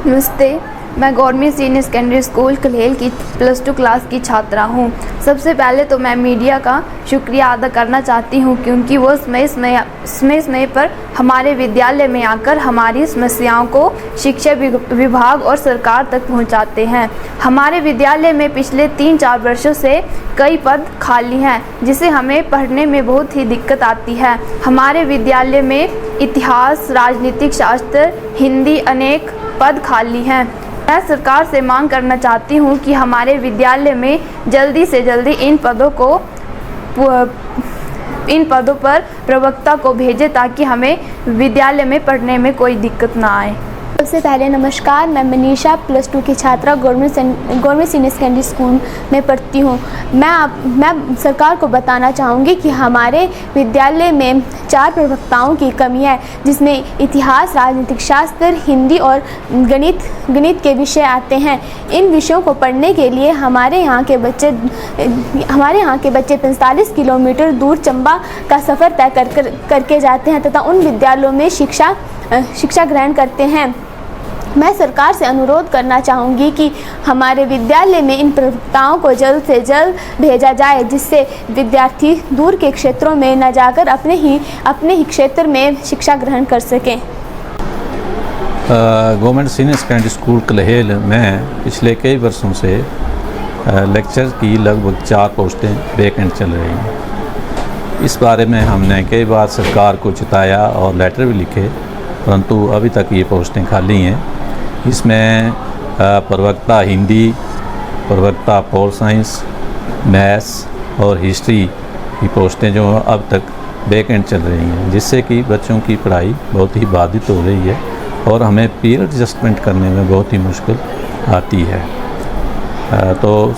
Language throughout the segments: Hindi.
नमस्ते, मैं government senior secondary school Kalhel की +2 क्लास की छात्रा हूँ। सबसे पहले तो मैं मीडिया का शुक्रिया अदा करना चाहती हूँ क्योंकि वो समय पर हमारे विद्यालय में आकर हमारी समस्याओं को शिक्षा विभाग और सरकार तक पहुँचाते हैं। हमारे विद्यालय में पिछले 3-4 वर्षों से कई पद खाली हैं जिसे हमें पढ़ने में बहुत ही दिक्कत आती है। हमारे विद्यालय में इतिहास, राजनीतिक शास्त्र, हिंदी अनेक पद खाली हैं। मैं सरकार से मांग करना चाहती हूँ कि हमारे विद्यालय में जल्दी से जल्दी इन पदों पर प्रवक्ता को भेजें ताकि हमें विद्यालय में पढ़ने में कोई दिक्कत ना आए। सबसे पहले नमस्कार, मैं मनीषा +2 की छात्रा गवर्नमेंट सीनियर सेकेंडरी स्कूल में पढ़ती हूँ। मैं सरकार को बताना चाहूँगी कि हमारे विद्यालय में 4 प्रवक्ताओं की कमी है जिसमें इतिहास, राजनीतिक शास्त्र, हिंदी और गणित के विषय आते हैं। इन विषयों को पढ़ने के लिए हमारे यहाँ के बच्चे 45 किलोमीटर दूर चंबा का सफ़र तय करके जाते हैं तथा उन विद्यालयों में शिक्षा ग्रहण करते हैं। मैं सरकार से अनुरोध करना चाहूँगी कि हमारे विद्यालय में इन प्रवक्ताओं को जल्द से जल्द भेजा जाए जिससे विद्यार्थी दूर के क्षेत्रों में न जाकर अपने ही क्षेत्र में शिक्षा ग्रहण कर सकें। Government senior secondary school Kalhel में पिछले कई वर्षों से लेक्चर की लगभग 4 पोस्टें वैकेंट चल रही हैं। इस बारे में हमने कई बार सरकार को चिताया और लेटर भी लिखे, परंतु अभी तक ये पोस्टें खाली हैं। इसमें प्रवक्ता हिंदी, प्रवक्ता पॉल साइंस, मैथ्स और हिस्ट्री की पोस्टें जो अब तक वैकेंट चल रही हैं, जिससे कि बच्चों की पढ़ाई बहुत ही बाधित हो रही है और हमें पीरियड एडजस्टमेंट करने में बहुत ही मुश्किल आती है। तो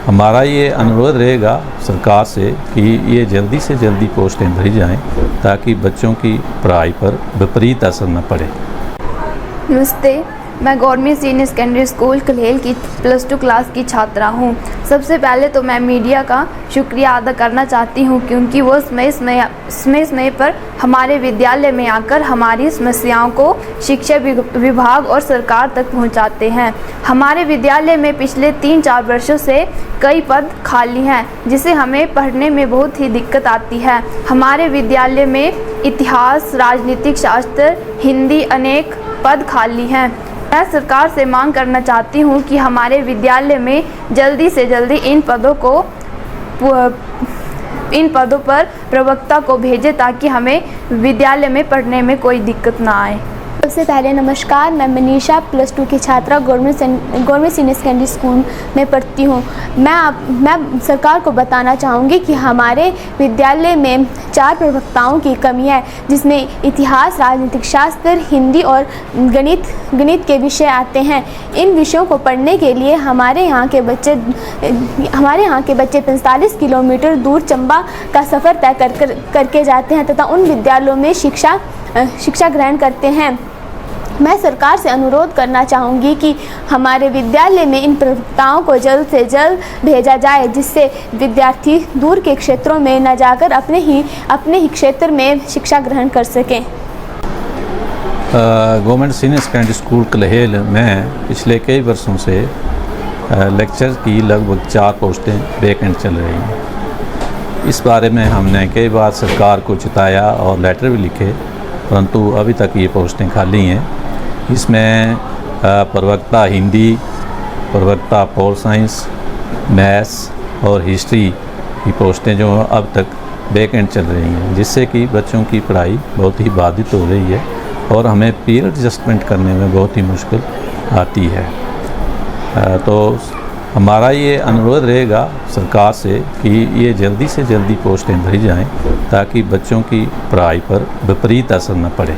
हमारा ये अनुरोध रहेगा सरकार से कि ये जल्दी से जल्दी पोस्टें भरी जाएं ताकि बच्चों की पढ़ाई पर विपरीत असर न पड़े। नमस्ते, मैं government senior secondary school Kalhel की +2 क्लास की छात्रा हूँ। सबसे पहले तो मैं मीडिया का शुक्रिया अदा करना चाहती हूँ क्योंकि वो समय पर हमारे विद्यालय में आकर हमारी समस्याओं को शिक्षा विभाग और सरकार तक पहुँचाते हैं। हमारे विद्यालय में पिछले 3-4 वर्षों से कई पद खाली हैं जिसे हमें पढ़ने में बहुत ही दिक्कत आती है। हमारे विद्यालय में इतिहास, राजनीतिक शास्त्र, हिंदी अनेक पद खाली हैं। मैं सरकार से मांग करना चाहती हूँ कि हमारे विद्यालय में जल्दी से जल्दी इन पदों पर प्रवक्ता को भेजें ताकि हमें विद्यालय में पढ़ने में कोई दिक्कत ना आए। सबसे पहले नमस्कार, मैं मनीषा +2 की छात्रा गवर्नमेंट सीनियर सेकेंडरी स्कूल में पढ़ती हूँ। मैं सरकार को बताना चाहूँगी कि हमारे विद्यालय में 4 प्रवक्ताओं की कमी है जिसमें इतिहास, राजनीतिक शास्त्र, हिंदी और गणित के विषय आते हैं। इन विषयों को पढ़ने के लिए हमारे यहाँ के बच्चे 45 किलोमीटर दूर चंबा का सफ़र तय करके जाते हैं तथा उन विद्यालयों में शिक्षा ग्रहण करते हैं। मैं सरकार से अनुरोध करना चाहूँगी कि हमारे विद्यालय में इन प्रवक्ताओं को जल्द से जल्द भेजा जाए जिससे विद्यार्थी दूर के क्षेत्रों में न जाकर अपने ही क्षेत्र में शिक्षा ग्रहण कर सकें। Government senior secondary school Kalhel में पिछले कई वर्षों से लेक्चर की लगभग 4 पोस्टें वैकेंट चल रही हैं। इस बारे में हमने कई बार सरकार को चिताया और लेटर भी लिखे, परंतु अभी तक ये पोस्टें खाली हैं। इसमें प्रवक्ता हिंदी, प्रवक्ता पॉल साइंस, मैथ्स और हिस्ट्री की पोस्टें जो अब तक वैकेंट चल रही हैं, जिससे कि बच्चों की पढ़ाई बहुत ही बाधित हो रही है और हमें पीरियड एडजस्टमेंट करने में बहुत ही मुश्किल आती है। तो हमारा ये अनुरोध रहेगा सरकार से कि ये जल्दी से जल्दी पोस्टें भरी जाएं ताकि बच्चों की पढ़ाई पर विपरीत असर न पड़े।